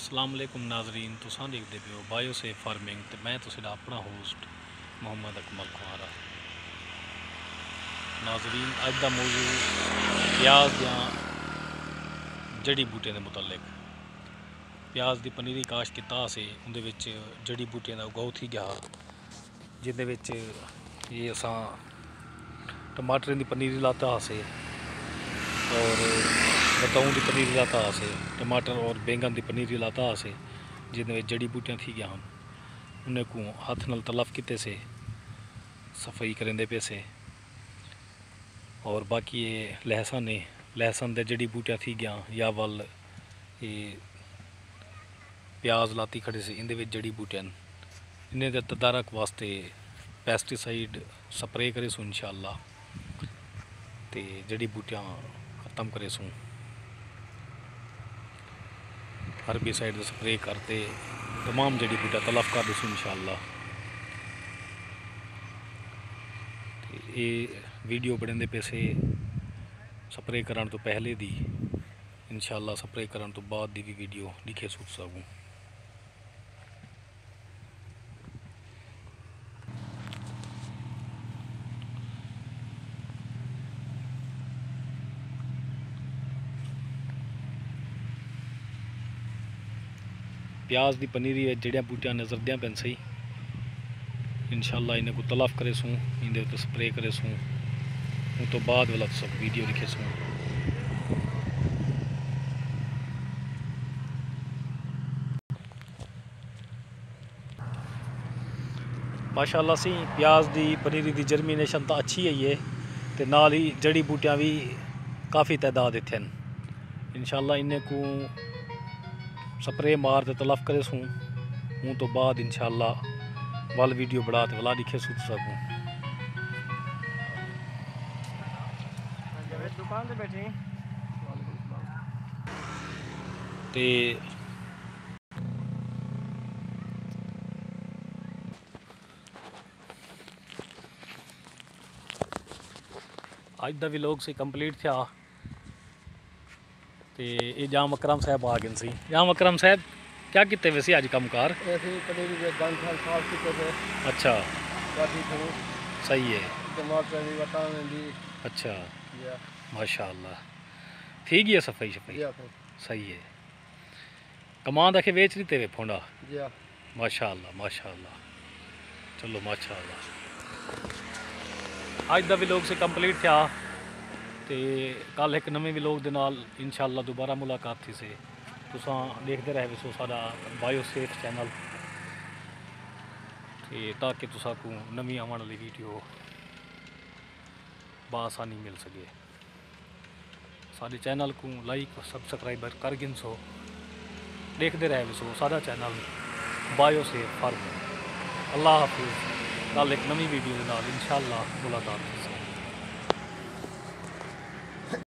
अस्सलाम वालेकुम नाजरीन, तुसां देखते पे हो बायोसेफ फार्मिंग तो मैं तुसीदा अपना होस्ट मोहम्मद अकमल खुआरा। नाजरीन अज का मौजू प्याज या जड़ी बूटियों के मुतलिक। प्याज की पनीरी काश किता से उहदे विच जड़ी बूटियों का उगाओ थी गया, जिहदे विच ये असां टमाटरें की पनीरी लाता से और बताऊं की पनीरी लाता से, टमाटर और बैंगन की पनीरी लाता से, जिन्हें जड़ी बूटियां थी गया हम उन्हें को हाथ नाल तलफ किते से, सफाई करेंदे पे से। और बाकी ये लहसन दे जड़ी बूटियां थी गया या वल ये प्याज लाती खड़े से, इंदे विच जड़ी बूटियां इन्हें दे तदारक वास्ते पेस्टिसाइड स्प्रे करे सू इंशाअल्लाह, ते जड़ी बूटियां खत्म करे सूँ हर्बिसाइड स्प्रे करते तमाम जड़ी बूटियां तलफ कर दूँ इंशाअल्लाह। ये वीडियो बने पैसे स्प्रे करने तो पहले दी, इंशाअल्लाह स्प्रे करने तो बाद दी भी वीडियो दिखे सुख सकूँ। प्याज की पनीरी जड़ियाँ बूटियां नजरदियाँ पैन सही, इंशाअल्लाह इन्हें को तलफ करे सूँ, इन्हें तो स्प्रे करे सूँ, उन तो बाद वाला सब वीडियो दिखे सूँ। माशाअल्लाह सी प्याज की पनीरी की जर्मीनेशन तो अच्छी है, तो नाल ही जड़ी बूटियां भी काफ़ी तादाद इत्थे हैं। इंशाअल्लाह इन्हें को स्प्रे मार के तलफ करे सूँ, उन तो बाद इंशाअल्लाह वाल वीडियो बढ़ा तो वाला दिखे सूँ सकूँ। दुकान पे बैठे ते अज का व्लॉग से कंप्लीट था, तो ये जाम अकरम साहब आ गए सी। जाम अकरम साहब क्या किते वैसे अज कम कार? अच्छा सही है, अच्छा माशाअल्लाह ठीक है, सफाई शफाई सही है। कमान रखे बेच लीते वे फोंडा माशाअल्लाह माशाअल्लाह, चलो माशाअल्लाह। अज का व्लॉग से कंप्लीट था, तो कल एक नवे व्लॉग के नाल इंशाअल्लाह दोबारा मुलाकात थी से। तुसां देखते रहे सो साडा बायोसेफ चैनल, ताकि तुसा को नवी आने वाली वीडियो बआसानी मिल सके। साडे चैनल को लाइक सब्सक्राइबर कर गिन सो, देखते रहे सो साडा चैनल बायोसेफ फार्मिंग। अल्लाह हाफिज़, कल एक नवी वीडियो के नाल इंशाअल्लाह मुलाकात।